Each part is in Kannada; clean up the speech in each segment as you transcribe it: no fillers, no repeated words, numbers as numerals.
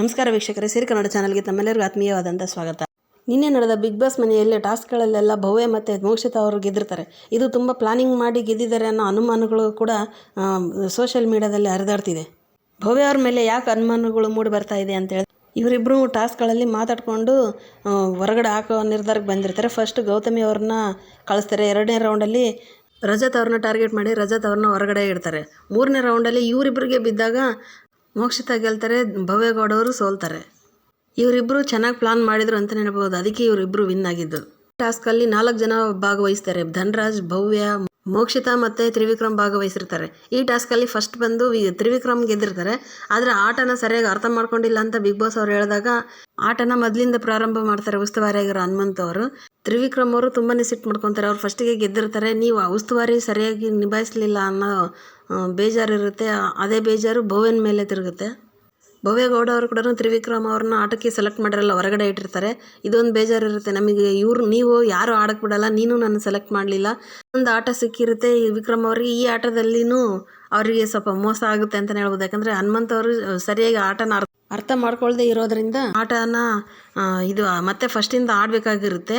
ನಮಸ್ಕಾರ ವೀಕ್ಷಕರೇ, ಸಿರಿ ಕನ್ನಡ ಚಾನಲ್ಗೆ ತಮ್ಮೆಲ್ಲರಿಗೂ ಆತ್ಮೀಯವಾದಂಥ ಸ್ವಾಗತ. ನಿನ್ನೆ ನಡೆದ ಬಿಗ್ ಬಾಸ್ ಮನೆಯಲ್ಲಿ ಟಾಸ್ಕ್ಗಳಲ್ಲೆಲ್ಲ ಭವ್ಯ ಮತ್ತು ಮೋಕ್ಷಿತಾ ಅವರು ಗೆದ್ದಿರ್ತಾರೆ. ಇದು ತುಂಬ ಪ್ಲಾನಿಂಗ್ ಮಾಡಿ ಗೆದ್ದಿದ್ದಾರೆ ಅನ್ನೋ ಅನುಮಾನಗಳು ಕೂಡ ಸೋಷಿಯಲ್ ಮೀಡಿಯಾದಲ್ಲಿ ಹರಿದಾಡ್ತಿದೆ. ಭವ್ಯ ಅವ್ರ ಮೇಲೆ ಯಾಕೆ ಅನುಮಾನಗಳು ಮೂಡಿ ಬರ್ತಾ ಇದೆ ಅಂತೇಳಿ ಇವರಿಬ್ಬರು ಟಾಸ್ಕ್ಗಳಲ್ಲಿ ಮಾತಾಡಿಕೊಂಡು ಹೊರಗಡೆ ಹಾಕೋ ನಿರ್ಧಾರಕ್ಕೆ ಬಂದಿರ್ತಾರೆ. ಫಸ್ಟ್ ಗೌತಮಿ ಅವ್ರನ್ನ ಕಳಿಸ್ತಾರೆ. 2ನೇ ರೌಂಡಲ್ಲಿ ರಜತ್ ಅವ್ರನ್ನ ಟಾರ್ಗೆಟ್ ಮಾಡಿ ರಜತ್ ಅವ್ರನ್ನ ಹೊರಗಡೆ ಇಡ್ತಾರೆ. 3ನೇ ರೌಂಡಲ್ಲಿ ಇವರಿಬ್ಬರಿಗೆ ಬಿದ್ದಾಗ ಮೋಕ್ಷಿತಾ ಗೆಲ್ತಾರೆ, ಭವ್ಯಗೌಡ ಅವರು ಸೋಲ್ತಾರೆ. ಇವರಿಬ್ಬರು ಚೆನ್ನಾಗಿ ಪ್ಲಾನ್ ಮಾಡಿದ್ರು ಅಂತ ಹೇಳ್ಬೋದು. ಅದಕ್ಕೆ ಇವರಿಬ್ಬರು ವಿನ್ ಆಗಿದ್ದು. ಟಾಸ್ಕಲ್ಲಿ 4 ಜನ ಭಾಗವಹಿಸ್ತಾರೆ. ಧನ್ರಾಜ್, ಭವ್ಯ, ಮೋಕ್ಷಿತಾ ಮತ್ತು ತ್ರಿವಿಕ್ರಮ್ ಭಾಗವಹಿಸಿರ್ತಾರೆ. ಈ ಟಾಸ್ಕಲ್ಲಿ ಫಸ್ಟ್ ಬಂದು ತ್ರಿವಿಕ್ರಮ್ ಗೆದ್ದಿರ್ತಾರೆ. ಆದರೆ ಆಟನ ಸರಿಯಾಗಿ ಅರ್ಥ ಮಾಡ್ಕೊಂಡಿಲ್ಲ ಅಂತ ಬಿಗ್ ಬಾಸ್ ಅವ್ರು ಹೇಳಿದಾಗ ಆಟನ ಮೊದಲಿಂದ ಪ್ರಾರಂಭ ಮಾಡ್ತಾರೆ ಉಸ್ತುವಾರಿಯಾಗಿರೋ ಹನುಮಂತ್ ಅವರು. ತ್ರಿವಿಕ್ರಮ್ ಅವರು ತುಂಬಾ ಸಿಟ್ಟು ಮಾಡ್ಕೊತಾರೆ. ಅವ್ರು ಫಸ್ಟಿಗೆ ಗೆದ್ದಿರ್ತಾರೆ, ನೀವು ಉಸ್ತುವಾರಿ ಸರಿಯಾಗಿ ನಿಭಾಯಿಸಲಿಲ್ಲ ಅನ್ನೋ ಬೇಜಾರು ಇರುತ್ತೆ. ಅದೇ ಬೇಜಾರು ಭವ್ಯನ ಮೇಲೆ ತಿರುಗುತ್ತೆ. ಭವ್ಯಗೌಡ ಅವರು ಕೂಡ ತ್ರಿವಿಕ್ರಮ್ ಅವ್ರನ್ನ ಆಟಕ್ಕೆ ಸೆಲೆಕ್ಟ್ ಮಾಡಿರಲ್ಲ, ಹೊರಗಡೆ ಇಟ್ಟಿರ್ತಾರೆ. ಇದೊಂದು ಬೇಜಾರು ಇರುತ್ತೆ ನಮಗೆ. ನೀವು ಯಾರು ಆಡಕ್ಕೆ ಬಿಡಲ್ಲ, ನೀನು ನನ್ನ ಸೆಲೆಕ್ಟ್ ಮಾಡಲಿಲ್ಲ. ಒಂದು ಆಟ ಸಿಕ್ಕಿರುತ್ತೆ ವಿಕ್ರಮ್ ಅವ್ರಿಗೆ. ಈ ಆಟದಲ್ಲಿನೂ ಅವರಿಗೆ ಸ್ವಲ್ಪ ಮೋಸ ಆಗುತ್ತೆ ಅಂತಲೇ ಹೇಳ್ಬೋದು. ಯಾಕಂದರೆ ಹನುಮಂತ್ ಅವರು ಸರಿಯಾಗಿ ಆಟನ ಅರ್ಥ ಮಾಡ್ಕೊಳ್ದೇ ಇರೋದ್ರಿಂದ ಆಟನ ಇದು ಮತ್ತೆ ಫಸ್ಟಿಂದ ಆಡಬೇಕಾಗಿರುತ್ತೆ.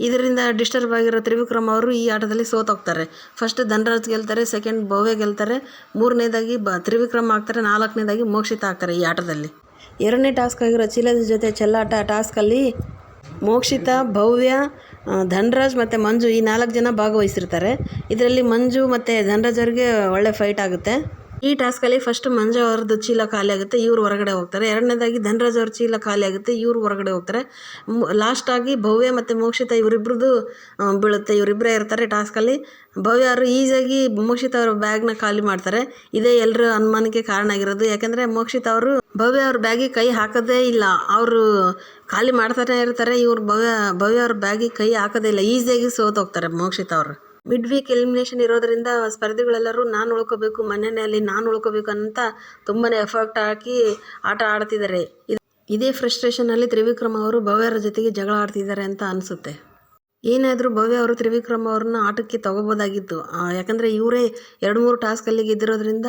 ಇದರಿಂದ ಡಿಸ್ಟರ್ಬ್ ಆಗಿರೋ ತ್ರಿವಿಕ್ರಮ್ ಅವರು ಈ ಆಟದಲ್ಲಿ ಸೋತೋಗ್ತಾರೆ. ಫಸ್ಟ್ ಧನ್ರಾಜ್ ಗೆಲ್ತಾರೆ, ಸೆಕೆಂಡ್ ಭವ್ಯ ಗೆಲ್ತಾರೆ, 3ನೇದಾಗಿ ತ್ರಿವಿಕ್ರಮ್ ಆಗ್ತಾರೆ, 4ನೇದಾಗಿ ಮೋಕ್ಷಿತಾ ಆಗ್ತಾರೆ ಈ ಆಟದಲ್ಲಿ. 2ನೇ ಟಾಸ್ಕ್ ಆಗಿರೋ ಚೀಲದ ಜೊತೆ ಚೆಲ್ಲಾಟ ಟಾಸ್ಕಲ್ಲಿ ಮೋಕ್ಷಿತಾ, ಭವ್ಯ, ಧನ್ರಾಜ್ ಮತ್ತು ಮಂಜು ಈ 4 ಜನ ಭಾಗವಹಿಸಿರ್ತಾರೆ. ಇದರಲ್ಲಿ ಮಂಜು ಮತ್ತು ಧನ್ರಾಜ್ ಅವ್ರಿಗೆ ಒಳ್ಳೆ ಫೈಟ್ ಆಗುತ್ತೆ. ಈ ಟಾಸ್ಕಲ್ಲಿ ಫಸ್ಟ್ ಮಂಜು ಅವ್ರದ್ದು ಚೀಲ ಖಾಲಿ ಆಗುತ್ತೆ, ಇವ್ರು ಹೊರಗಡೆ ಹೋಗ್ತಾರೆ. 2ನೇದಾಗಿ ಧನ್ರಾಜ್ ಅವ್ರ ಚೀಲ ಖಾಲಿ ಆಗುತ್ತೆ, ಇವ್ರು ಹೊರಗಡೆ ಹೋಗ್ತಾರೆ. ಲಾಸ್ಟಾಗಿ ಭವ್ಯ ಮತ್ತು ಮೋಕ್ಷಿತಾ ಇವರಿಬ್ರದ್ದು ಬೀಳುತ್ತೆ. ಇವರಿಬ್ಬರೇ ಇರ್ತಾರೆ ಟಾಸ್ಕಲ್ಲಿ. ಭವ್ಯ ಅವರು ಈಸಿಯಾಗಿ ಮೋಕ್ಷಿತಾ ಅವ್ರ ಬ್ಯಾಗ್ನ ಖಾಲಿ ಮಾಡ್ತಾರೆ. ಇದೇ ಎಲ್ಲರ ಅನುಮಾನಕ್ಕೆ ಕಾರಣ ಆಗಿರೋದು. ಯಾಕೆಂದರೆ ಮೋಕ್ಷಿತಾ ಅವರು ಭವ್ಯ ಅವ್ರ ಬ್ಯಾಗಿಗೆ ಕೈ ಹಾಕೋದೇ ಇಲ್ಲ. ಅವರು ಖಾಲಿ ಮಾಡ್ತಾನೆ ಇರ್ತಾರೆ. ಇವ್ರು ಭವ್ಯ ಅವ್ರ ಬ್ಯಾಗಿಗೆ ಕೈ ಹಾಕೋದೇ ಇಲ್ಲ. ಈಸಿಯಾಗಿ ಸೋತೋಗ್ತಾರೆ ಮೋಕ್ಷಿತಾ ಅವರು. ಮಿಡ್ ವೀಕ್ ಎಲಿಮಿನೇಷನ್ ಇರೋದ್ರಿಂದ ಸ್ಪರ್ಧಿಗಳೆಲ್ಲರೂ ನಾನು ಉಳ್ಕೋಬೇಕು, ಮನೆಯಲ್ಲಿ ನಾನು ಉಳ್ಕೋಬೇಕು ಅಂತ ತುಂಬಾ ಎಫರ್ಟ್ ಹಾಕಿ ಆಟ ಆಡ್ತಿದ್ದಾರೆ. ಇದೇ ಫ್ರಸ್ಟ್ರೇಷನಲ್ಲಿ ತ್ರಿವಿಕ್ರಮ್ ಅವರು ಭವ್ಯರ ಜೊತೆಗೆ ಜಗಳ ಆಡ್ತಿದ್ದಾರೆ ಅಂತ ಅನಿಸುತ್ತೆ. ಏನಾದರೂ ಭವ್ಯ ಅವರು ತ್ರಿವಿಕ್ರಮ್ ಅವ್ರನ್ನ ಆಟಕ್ಕೆ ತಗೋಬೋದಾಗಿತ್ತು. ಯಾಕಂದರೆ ಇವರೇ 2-3 ಟಾಸ್ಕಲ್ಲಿ ಗೆದ್ದಿರೋದ್ರಿಂದ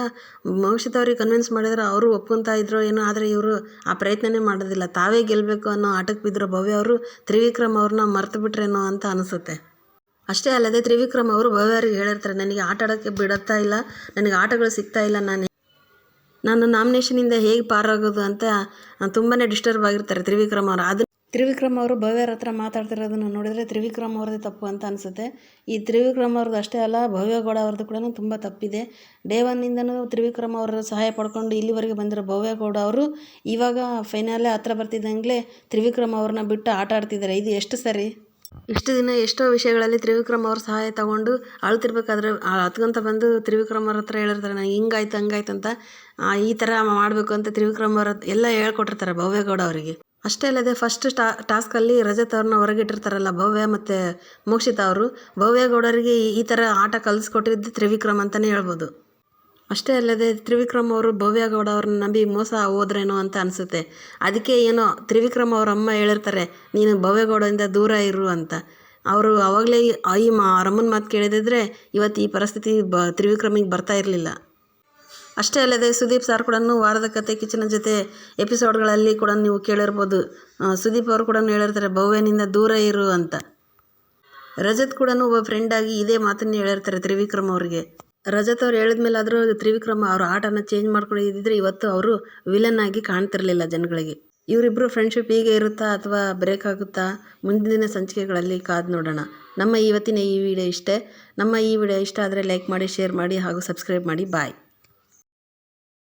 ಮೋಕ್ಷಿತಾ ಅವ್ರಿಗೆ ಕನ್ವಿನ್ಸ್ ಮಾಡಿದ್ರೆ ಅವರು ಒಪ್ಕೊತಾ ಇದ್ರೋ ಏನೋ. ಆದರೆ ಇವರು ಆ ಪ್ರಯತ್ನನೇ ಮಾಡೋದಿಲ್ಲ. ತಾವೇ ಗೆಲ್ಲಬೇಕು ಅನ್ನೋ ಆಟಕ್ಕೆ ಬಿದ್ದಿರೋ ಭವ್ಯ ಅವರು ತ್ರಿವಿಕ್ರಮ್ ಅವ್ರನ್ನ ಮರ್ತು ಬಿಟ್ರೇನೋ ಅಂತ ಅನಿಸುತ್ತೆ. ಅಷ್ಟೇ ಅಲ್ಲದೆ ತ್ರಿವಿಕ್ರಮ್ ಅವರು ಭವ್ಯರಿಗೆ ಹೇಳಿರ್ತಾರೆ, ನನಗೆ ಆಟ ಆಡೋಕ್ಕೆ ಬಿಡುತ್ತಾ ಇಲ್ಲ, ನನಗೆ ಆಟಗಳು ಸಿಗ್ತಾ ಇಲ್ಲ, ನಾನು ನಾಮಿನೇಷನಿಂದ ಹೇಗೆ ಪಾರಾಗೋದು ಅಂತ ತುಂಬಾ ಡಿಸ್ಟರ್ಬ್ ಆಗಿರ್ತಾರೆ ತ್ರಿವಿಕ್ರಮ್ ಅವರು. ಅದು ತ್ರಿವಿಕ್ರಮ್ ಅವರು ಭವ್ಯರ ಹತ್ರ ಮಾತಾಡ್ತಿರೋದನ್ನು ನೋಡಿದರೆ ತ್ರಿವಿಕ್ರಮ್ ಅವ್ರದ್ದೇ ತಪ್ಪು ಅಂತ ಅನಿಸುತ್ತೆ. ಈ ತ್ರಿವಿಕ್ರಮ್ ಅವ್ರದ್ದು ಅಷ್ಟೇ ಅಲ್ಲ, ಭವ್ಯಗೌಡ ಅವ್ರದ್ದು ಕೂಡ ತುಂಬ ತಪ್ಪಿದೆ. ಡೇ 1ನಿಂದನೂ ತ್ರಿವಿಕ್ರಮ್ ಅವರ ಸಹಾಯ ಪಡ್ಕೊಂಡು ಇಲ್ಲಿವರೆಗೆ ಬಂದಿರೋ ಭವ್ಯಗೌಡ ಅವರು ಇವಾಗ ಫೈನಲ್ಲೇ ಹತ್ರ ಬರ್ತಿದ್ದಂಗೆ ತ್ರಿವಿಕ್ರಮ್ ಅವ್ರನ್ನ ಬಿಟ್ಟು ಆಟ ಆಡ್ತಿದ್ದಾರೆ. ಇದು ಎಷ್ಟು ಸರಿ? ಇಷ್ಟು ದಿನ ಎಷ್ಟೋ ವಿಷಯಗಳಲ್ಲಿ ತ್ರಿವಿಕ್ರಮ್ ಅವ್ರ ಸಹಾಯ ತಗೊಂಡು ಅಳ್ತಿರ್ಬೇಕಾದ್ರೆ ಹತ್ಕೊಂತ ಬಂದು ತ್ರಿವಿಕ್ರಮ್ ಅವ್ರ ಹತ್ರ ಹೇಳಿರ್ತಾರೆ, ನನಗೆ ಹಿಂಗಾಯ್ತು ಹಂಗಾಯ್ತು ಅಂತ, ಈ ಥರ ಮಾಡಬೇಕು ಅಂತ ತ್ರಿವಿಕ್ರಮ್ ಅವ್ರ ಎಲ್ಲ ಹೇಳ್ಕೊಟ್ಟಿರ್ತಾರೆ ಭವ್ಯಗೌಡ ಅವರಿಗೆ. ಅಷ್ಟೇ ಅಲ್ಲದೆ ಫಸ್ಟ್ ಟಾಸ್ಕಲ್ಲಿ ರಜತ್ ಅವ್ರನ್ನ ಹೊರಗಿಟ್ಟಿರ್ತಾರಲ್ಲ ಭವ್ಯ ಮತ್ತು ಮೋಕ್ಷಿತಾ ಅವರು. ಭವ್ಯಗೌಡರಿಗೆ ಈ ಥರ ಆಟ ಕಲಿಸ್ಕೊಟ್ಟಿದ್ದು ತ್ರಿವಿಕ್ರಮ್ ಅಂತಲೇ ಹೇಳ್ಬೋದು. ಅಷ್ಟೇ ಅಲ್ಲದೆ ತ್ರಿವಿಕ್ರಮ್ ಅವರು ಭವ್ಯಗೌಡ ಅವ್ರನ್ನ ನಂಬಿ ಮೋಸ ಹೋದ್ರೇನೋ ಅಂತ ಅನಿಸುತ್ತೆ. ಅದಕ್ಕೆ ಏನೋ ತ್ರಿವಿಕ್ರಮ್ ಅವ್ರ ಅಮ್ಮ ಹೇಳಿರ್ತಾರೆ, ನೀನು ಭವ್ಯಗೌಡದಿಂದ ದೂರ ಇರು ಅಂತ. ಅವರು ಆವಾಗಲೇ ಅವರಮ್ಮನ ಮಾತು ಕೇಳಿದಿದ್ರೆ ಇವತ್ತು ಈ ಪರಿಸ್ಥಿತಿ ತ್ರಿವಿಕ್ರಮಿಗೆ ಬರ್ತಾ ಇರಲಿಲ್ಲ. ಅಷ್ಟೇ ಅಲ್ಲದೆ ಸುದೀಪ್ ಸರ್ ಕೂಡ ವಾರದ ಕತೆ ಕಿಚನ ಜೊತೆ ಎಪಿಸೋಡ್ಗಳಲ್ಲಿ ಕೂಡ ನೀವು ಕೇಳಿರ್ಬೋದು. ಸುದೀಪ್ ಅವರು ಕೂಡ ಹೇಳಿರ್ತಾರೆ, ಭವ್ಯನಿಂದ ದೂರ ಇರು ಅಂತ. ರಜತ್ ಕೂಡ ಒಬ್ಬ ಫ್ರೆಂಡಾಗಿ ಇದೇ ಮಾತನ್ನು ಹೇಳಿರ್ತಾರೆ ತ್ರಿವಿಕ್ರಮ್ ಅವರಿಗೆ. ರಜತ್ ಅವ್ರು ಹೇಳಿದ್ಮೇಲೆ ಆದರೂ ತ್ರಿವಿಕ್ರಮ್ ಅವ್ರ ಆಟನ ಚೇಂಜ್ ಮಾಡ್ಕೊಂಡಿದ್ದರೆ ಇವತ್ತು ಅವರು ವಿಲನ್ ಆಗಿ ಕಾಣ್ತಿರ್ಲಿಲ್ಲ ಜನಗಳಿಗೆ. ಇವರಿಬ್ಬರು ಫ್ರೆಂಡ್ಶಿಪ್ ಹೀಗೆ ಇರುತ್ತಾ ಅಥವಾ ಬ್ರೇಕ್ ಆಗುತ್ತಾ? ಮುಂದಿನ ಸಂಚಿಕೆಗಳಲ್ಲಿ ಕಾದು ನೋಡೋಣ. ನಮ್ಮ ಇವತ್ತಿನ ಈ ವಿಡಿಯೋ ಇಷ್ಟೇ. ನಮ್ಮ ಈ ವಿಡಿಯೋ ಇಷ್ಟ ಆದರೆ ಲೈಕ್ ಮಾಡಿ, ಶೇರ್ ಮಾಡಿ ಹಾಗೂ ಸಬ್ಸ್ಕ್ರೈಬ್ ಮಾಡಿ. ಬಾಯ್.